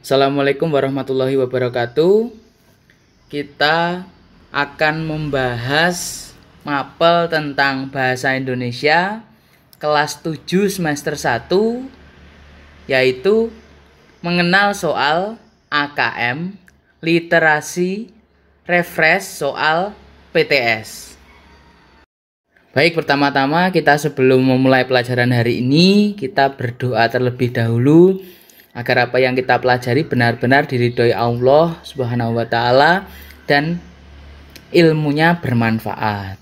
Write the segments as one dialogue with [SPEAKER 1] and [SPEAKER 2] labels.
[SPEAKER 1] Assalamualaikum warahmatullahi wabarakatuh. Kita akan membahas mapel tentang bahasa Indonesia kelas 7 semester 1, yaitu mengenal soal AKM, literasi, refresh soal PTS. Baik, pertama-tama kita sebelum memulai pelajaran hari ini, kita berdoa terlebih dahulu agar apa yang kita pelajari benar-benar diridhoi Allah Subhanahu wa taala dan ilmunya bermanfaat.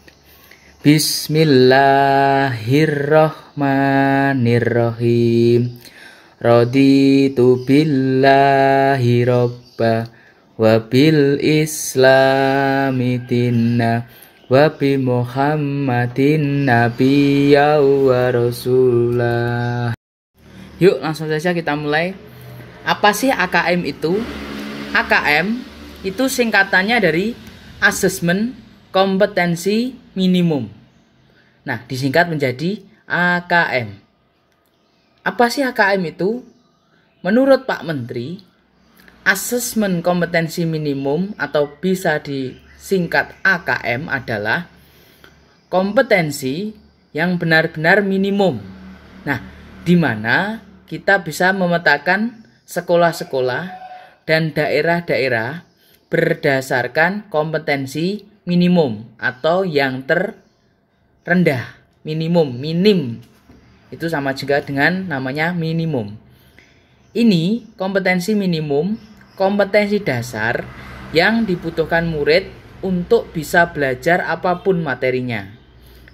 [SPEAKER 1] Bismillahirrahmanirrahim. Raditu billahi robba wa bil islami dinna wa bi Muhammadin nabiyya wa rasulah. Yuk langsung saja kita mulai. Apa sih AKM itu? AKM itu singkatannya dari Asesmen Kompetensi Minimum. Nah, disingkat menjadi AKM. Apa sih AKM itu? Menurut Pak Menteri, Asesmen Kompetensi Minimum atau bisa disingkat AKM adalah kompetensi yang benar-benar minimum. Nah, di mana kita bisa memetakan sekolah-sekolah dan daerah-daerah berdasarkan kompetensi minimum atau yang terendah, minim. Itu sama juga dengan namanya minimum. Ini kompetensi minimum, kompetensi dasar yang dibutuhkan murid untuk bisa belajar apapun materinya.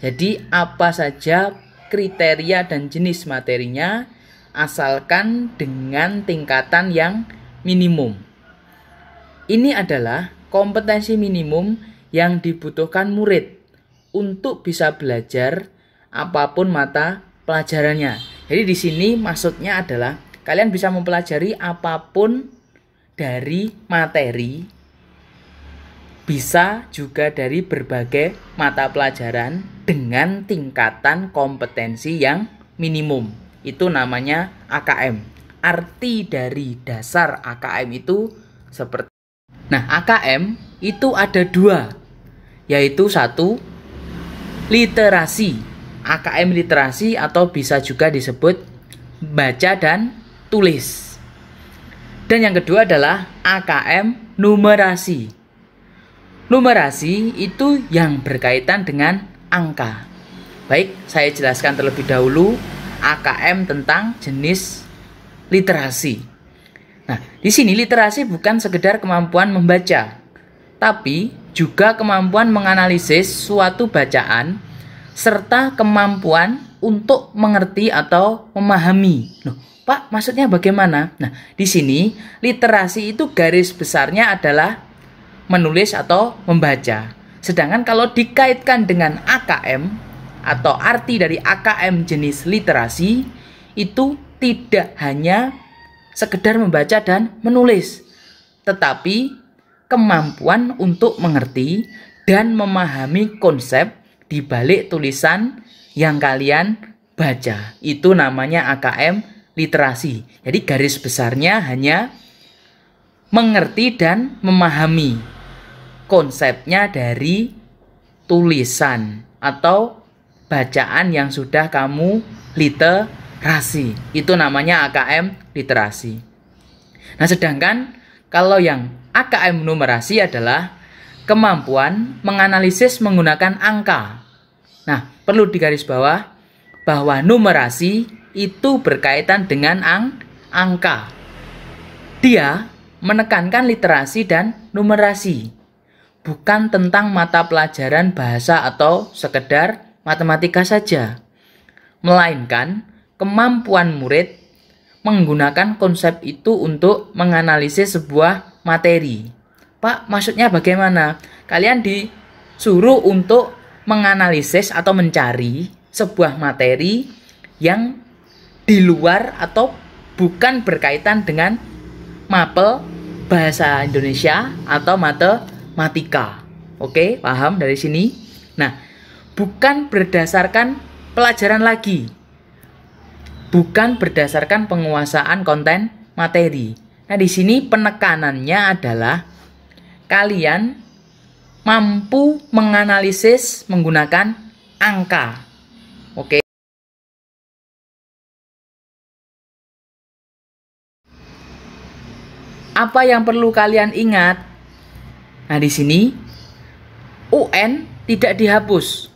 [SPEAKER 1] Jadi apa saja kriteria dan jenis materinya, asalkan dengan tingkatan yang minimum. Ini adalah kompetensi minimum yang dibutuhkan murid untuk bisa belajar apapun mata pelajarannya. Jadi di sini maksudnya adalah kalian bisa mempelajari apapun dari materi, bisa juga dari berbagai mata pelajaran dengan tingkatan kompetensi yang minimum. Itu namanya AKM. Arti dari dasar AKM itu seperti. Nah, AKM itu ada dua, yaitu satu, literasi. AKM literasi atau bisa juga disebut baca dan tulis. Dan yang kedua adalah AKM numerasi. Numerasi itu yang berkaitan dengan angka. Baik, saya jelaskan terlebih dahulu AKM tentang jenis literasi. Nah, di sini literasi bukan sekedar kemampuan membaca, tapi juga kemampuan menganalisis suatu bacaan serta kemampuan untuk mengerti atau memahami. Loh, Pak, maksudnya bagaimana? Nah, di sini literasi itu garis besarnya adalah menulis atau membaca. Sedangkan kalau dikaitkan dengan AKM atau arti dari AKM jenis literasi itu tidak hanya sekedar membaca dan menulis, tetapi kemampuan untuk mengerti dan memahami konsep di balik tulisan yang kalian baca. Itu namanya AKM literasi. Jadi garis besarnya hanya mengerti dan memahami konsepnya dari tulisan atau bacaan yang sudah kamu literasi. Itu namanya AKM literasi. Nah, sedangkan kalau yang AKM numerasi adalah kemampuan menganalisis menggunakan angka. Nah, perlu digarisbawah bahwa numerasi itu berkaitan dengan angka. Dia menekankan literasi dan numerasi, bukan tentang mata pelajaran bahasa atau sekedar matematika saja, melainkan kemampuan murid menggunakan konsep itu untuk menganalisis sebuah materi. Pak, maksudnya bagaimana? Kalian disuruh untuk menganalisis atau mencari sebuah materi yang di luar atau bukan berkaitan dengan mapel bahasa Indonesia atau matematika. Oke, paham dari sini? Nah, bukan berdasarkan pelajaran lagi, bukan berdasarkan penguasaan konten materi, Nah, di sini penekanannya adalah kalian mampu menganalisis menggunakan angka. Oke. Apa yang perlu kalian ingat? Nah, di sini UN tidak dihapus,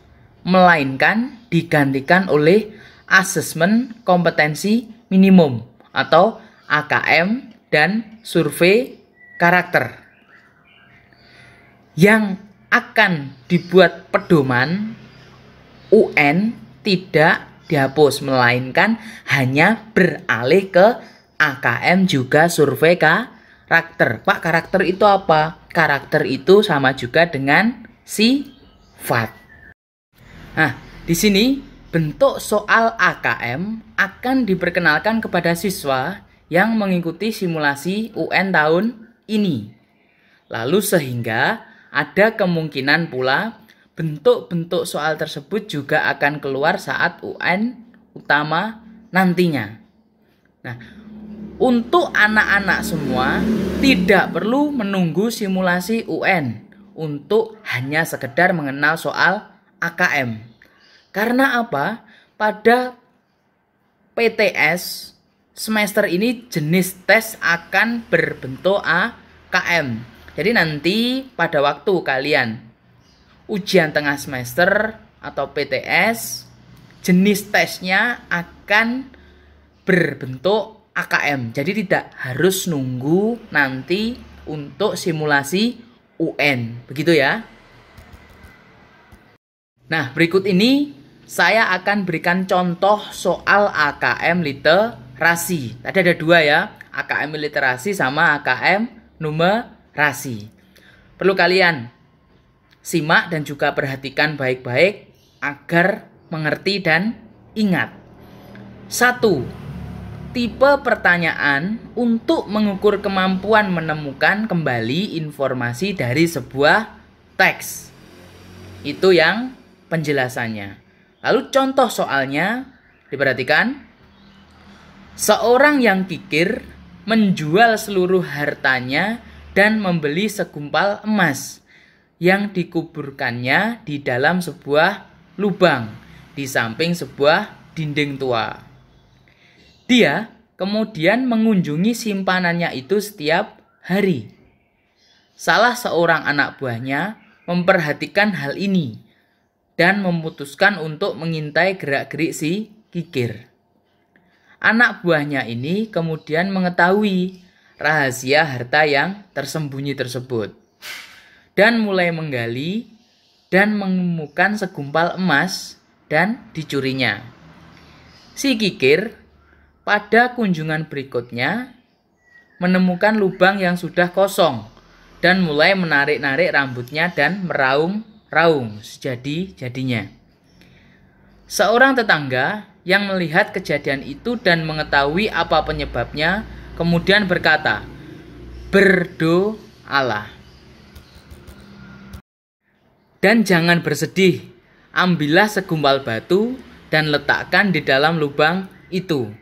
[SPEAKER 1] melainkan digantikan oleh asesmen kompetensi minimum atau AKM dan survei karakter. Yang akan dibuat pedoman UN tidak dihapus, melainkan hanya beralih ke AKM juga survei karakter. Pak, karakter itu apa? Karakter itu sama juga dengan sifat. Nah, di sini bentuk soal AKM akan diperkenalkan kepada siswa yang mengikuti simulasi UN tahun ini. Lalu sehingga ada kemungkinan pula bentuk-bentuk soal tersebut juga akan keluar saat UN utama nantinya. Nah, untuk anak-anak semua tidak perlu menunggu simulasi UN untuk hanya sekedar mengenal soal AKM. Karena apa? Pada PTS semester ini jenis tes akan berbentuk AKM. Jadi nanti pada waktu kalian ujian tengah semester atau PTS, jenis tesnya akan berbentuk AKM. Jadi tidak harus nunggu nanti untuk simulasi UN. Begitu ya. Nah, berikut ini saya akan berikan contoh soal AKM literasi. Tadi ada dua ya, AKM literasi sama AKM numerasi. Perlu kalian simak dan juga perhatikan baik-baik agar mengerti dan ingat. 1. Tipe pertanyaan untuk mengukur kemampuan menemukan kembali informasi dari sebuah teks. Itu yang penjelasannya. Lalu contoh soalnya diperhatikan. Seorang yang kikir menjual seluruh hartanya dan membeli segumpal emas yang dikuburkannya di dalam sebuah lubang di samping sebuah dinding tua. Dia kemudian mengunjungi simpanannya itu setiap hari. Salah seorang anak buahnya memperhatikan hal ini dan memutuskan untuk mengintai gerak-gerik si kikir. Anak buahnya ini kemudian mengetahui rahasia harta yang tersembunyi tersebut dan mulai menggali dan menemukan segumpal emas dan dicurinya. Si kikir pada kunjungan berikutnya menemukan lubang yang sudah kosong dan mulai menarik-narik rambutnya dan meraung-raung sejadi-jadinya. Seorang tetangga yang melihat kejadian itu dan mengetahui apa penyebabnya kemudian berkata, "Berdoalah dan jangan bersedih, ambillah segumpal batu dan letakkan di dalam lubang itu.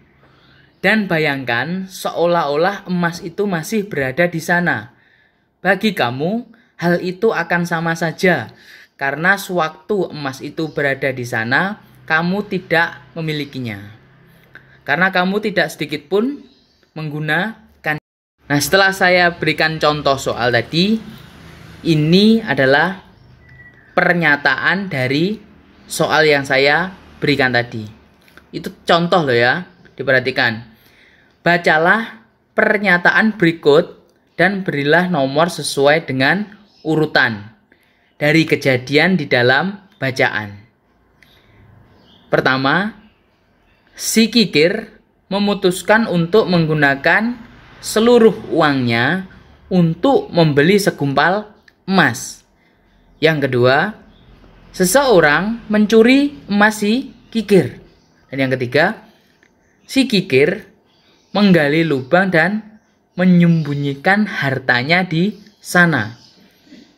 [SPEAKER 1] Dan bayangkan seolah-olah emas itu masih berada di sana. Bagi kamu, hal itu akan sama saja, karena sewaktu emas itu berada di sana, kamu tidak memilikinya. Karena kamu tidak sedikit pun menggunakan." Nah, setelah saya berikan contoh soal tadi, ini adalah pernyataan dari soal yang saya berikan tadi. Itu contoh loh ya, diperhatikan. Bacalah pernyataan berikut dan berilah nomor sesuai dengan urutan dari kejadian di dalam bacaan. Pertama, si kikir memutuskan untuk menggunakan seluruh uangnya untuk membeli segumpal emas. Yang kedua, seseorang mencuri emas si kikir. Dan yang ketiga, si kikir menggali lubang dan menyembunyikan hartanya di sana.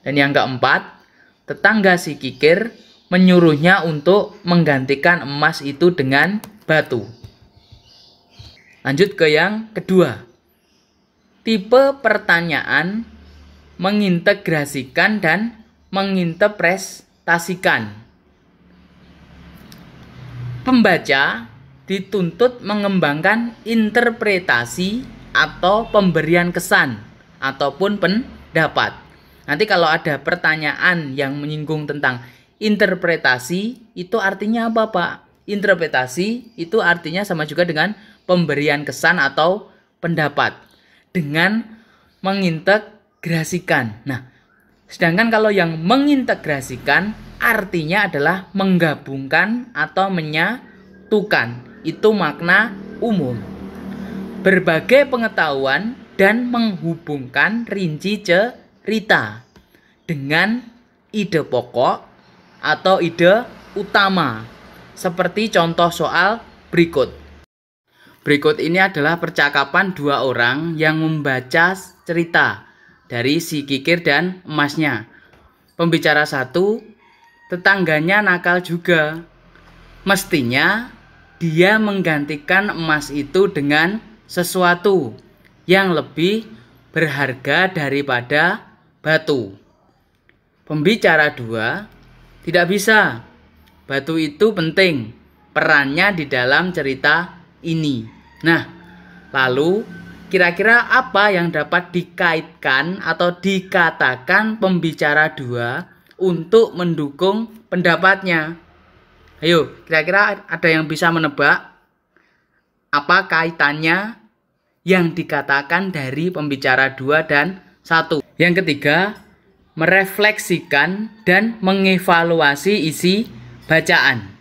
[SPEAKER 1] Dan yang keempat, tetangga si kikir menyuruhnya untuk menggantikan emas itu dengan batu. Lanjut ke yang kedua. tipe pertanyaan mengintegrasikan dan menginterpretasikan. Pembaca dituntut mengembangkan interpretasi atau pemberian kesan ataupun pendapat. Nanti kalau ada pertanyaan yang menyinggung tentang interpretasi, itu artinya apa, Pak? Interpretasi itu artinya sama juga dengan pemberian kesan atau pendapat dengan mengintegrasikan. Nah, sedangkan kalau yang mengintegrasikan artinya adalah menggabungkan atau menyatukan. Itu makna umum. Berbagai pengetahuan dan menghubungkan rinci cerita dengan ide pokok atau ide utama. Seperti contoh soal berikut. Berikut ini adalah percakapan dua orang yang membaca cerita dari si Kikir dan emasnya. Pembicara satu, tetangganya nakal juga. Mestinya dia menggantikan emas itu dengan sesuatu yang lebih berharga daripada batu. Pembicara dua, tidak bisa. Batu itu penting perannya di dalam cerita ini. Nah, lalu kira-kira apa yang dapat dikaitkan atau dikatakan pembicara dua untuk mendukung pendapatnya? Ayo, kira-kira ada yang bisa menebak apa kaitannya yang dikatakan dari pembicara 2 dan 1? Yang ketiga, merefleksikan dan mengevaluasi isi bacaan.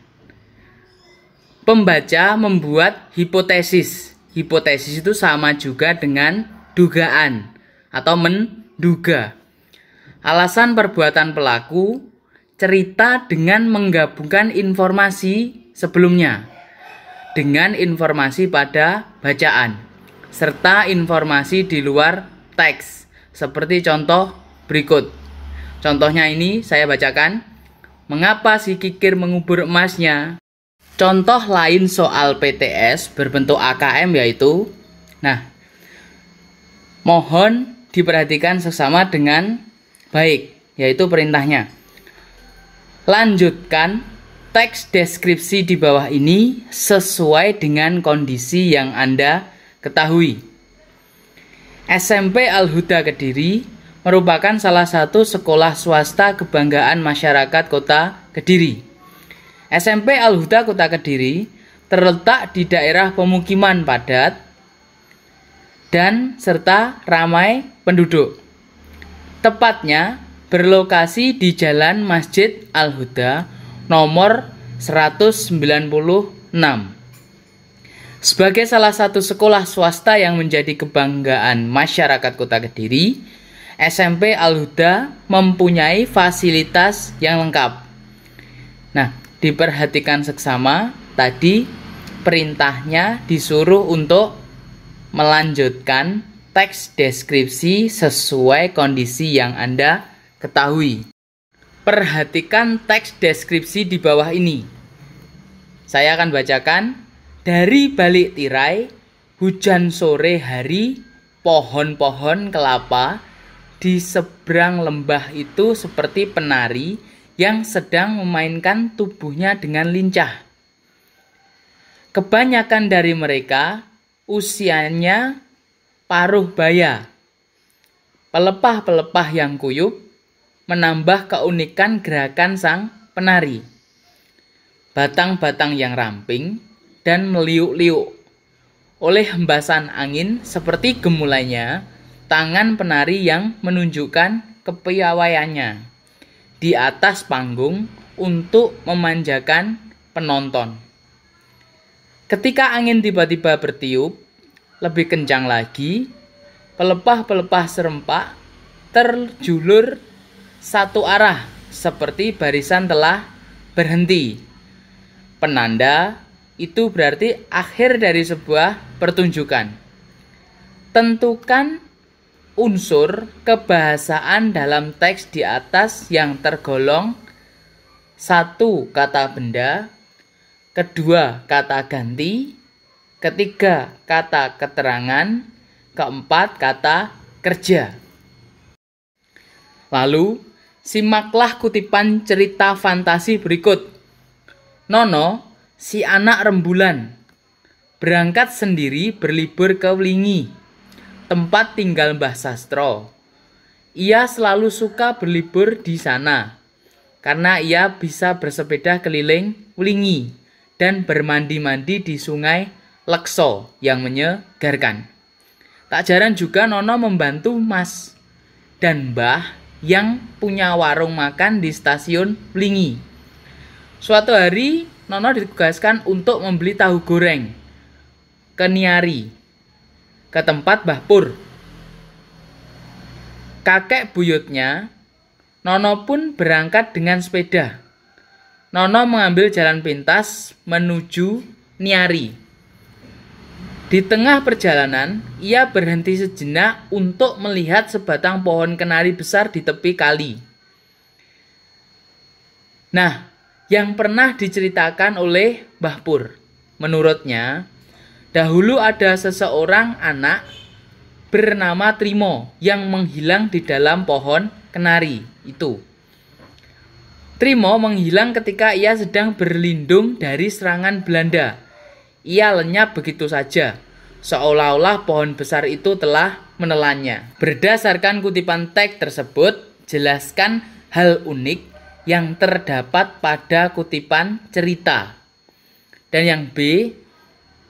[SPEAKER 1] Pembaca membuat hipotesis. Hipotesis itu sama juga dengan dugaan atau menduga. Alasan perbuatan pelaku, cerita dengan menggabungkan informasi sebelumnya dengan informasi pada bacaan, serta informasi di luar teks. Seperti contoh berikut. Contohnya ini saya bacakan. Mengapa si Kikir mengubur emasnya? Contoh lain soal PTS berbentuk AKM yaitu, mohon diperhatikan sesama dengan baik, yaitu perintahnya. Lanjutkan teks deskripsi di bawah ini sesuai dengan kondisi yang Anda ketahui. SMP Al-Huda Kediri merupakan salah satu sekolah swasta kebanggaan masyarakat Kota Kediri. SMP Al-Huda Kota Kediri terletak di daerah pemukiman padat dan serta ramai penduduk. Tepatnya berlokasi di Jalan Masjid Al-Huda nomor 196. Sebagai salah satu sekolah swasta yang menjadi kebanggaan masyarakat Kota Kediri, SMP Al-Huda mempunyai fasilitas yang lengkap. Diperhatikan seksama, tadi perintahnya disuruh untuk melanjutkan teks deskripsi sesuai kondisi yang Anda ketahui. Perhatikan teks deskripsi di bawah ini. Saya akan bacakan. Dari balik tirai, hujan sore hari, pohon-pohon kelapa di seberang lembah itu seperti penari yang sedang memainkan tubuhnya dengan lincah. Kebanyakan dari mereka usianya paruh baya. Pelepah-pelepah yang kuyup menambah keunikan gerakan sang penari. Batang-batang yang ramping dan meliuk-liuk oleh hembasan angin seperti gemulainya tangan penari yang menunjukkan kepiawaiannya di atas panggung untuk memanjakan penonton. Ketika angin tiba-tiba bertiup lebih kencang lagi, pelepah-pelepah serempak terjulur satu arah seperti barisan telah berhenti. Penanda itu berarti akhir dari sebuah pertunjukan. Tentukan unsur kebahasaan dalam teks di atas yang tergolong: 1. Kata benda, 2. Kata ganti, 3. Kata keterangan, keempat kata kerja. Lalu, simaklah kutipan cerita fantasi berikut. Nono, si anak rembulan, berangkat sendiri berlibur ke Wlingi, tempat tinggal Mbah Sastro. Ia selalu suka berlibur di sana, karena ia bisa bersepeda keliling Wlingi dan bermandi-mandi di sungai Lekso yang menyegarkan. Tak jarang juga Nono membantu Mas dan Mbah yang punya warung makan di stasiun Wlingi. Suatu hari Nono ditugaskan untuk membeli tahu goreng ke Niari, ke tempat Mbah Pur. Kakek buyutnya, Nono pun berangkat dengan sepeda. Nono mengambil jalan pintas menuju Niari. Di tengah perjalanan, ia berhenti sejenak untuk melihat sebatang pohon kenari besar di tepi kali. Nah, yang pernah diceritakan oleh Mbah Pur, menurutnya, dahulu ada seseorang anak bernama Trimo yang menghilang di dalam pohon kenari itu. Trimo menghilang ketika ia sedang berlindung dari serangan Belanda. Ia lenyap begitu saja, seolah-olah pohon besar itu telah menelannya. Berdasarkan kutipan teks tersebut, jelaskan hal unik yang terdapat pada kutipan cerita. Dan yang B,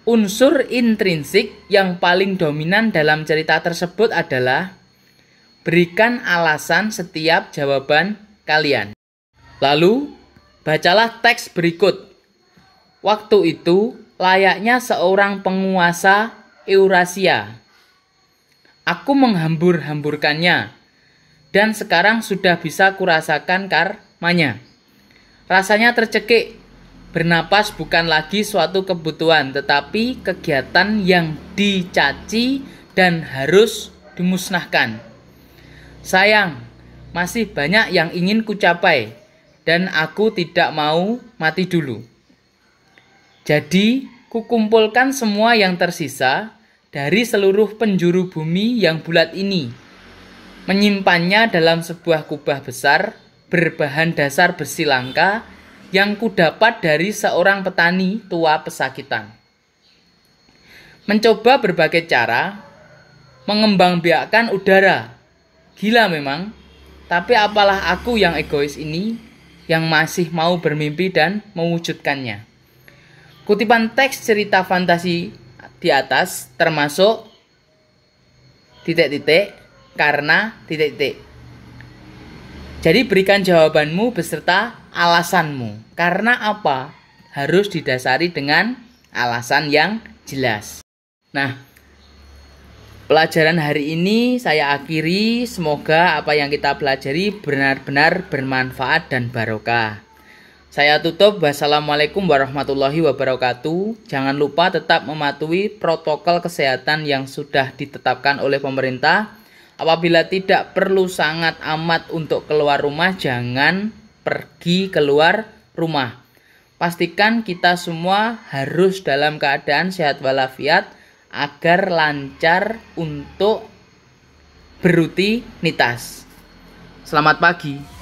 [SPEAKER 1] unsur intrinsik yang paling dominan dalam cerita tersebut adalah berikan alasan setiap jawaban kalian. Lalu, bacalah teks berikut. Waktu itu, layaknya seorang penguasa Eurasia. Aku menghambur-hamburkannya, dan sekarang sudah bisa kurasakan karmanya. Rasanya tercekik, bernapas bukan lagi suatu kebutuhan, tetapi kegiatan yang dicaci dan harus dimusnahkan. Sayang, masih banyak yang ingin kucapai, dan aku tidak mau mati dulu. Jadi, kukumpulkan semua yang tersisa dari seluruh penjuru bumi yang bulat ini, menyimpannya dalam sebuah kubah besar berbahan dasar besi langka yang kudapat dari seorang petani tua pesakitan. Mencoba berbagai cara, mengembangbiakkan udara. Gila memang, tapi apalah aku yang egois ini yang masih mau bermimpi dan mewujudkannya. Kutipan teks cerita fantasi di atas termasuk titik-titik karena titik-titik. Jadi berikan jawabanmu beserta alasanmu. Karena apa? Harus didasari dengan alasan yang jelas. Nah, pelajaran hari ini saya akhiri. Semoga apa yang kita pelajari benar-benar bermanfaat dan barokah. Saya tutup. Wassalamualaikum warahmatullahi wabarakatuh. Jangan lupa tetap mematuhi protokol kesehatan yang sudah ditetapkan oleh pemerintah. Apabila tidak perlu sangat amat untuk keluar rumah, jangan pergi keluar rumah. Pastikan kita semua harus dalam keadaan sehat walafiat agar lancar untuk berrutinitas. Selamat pagi.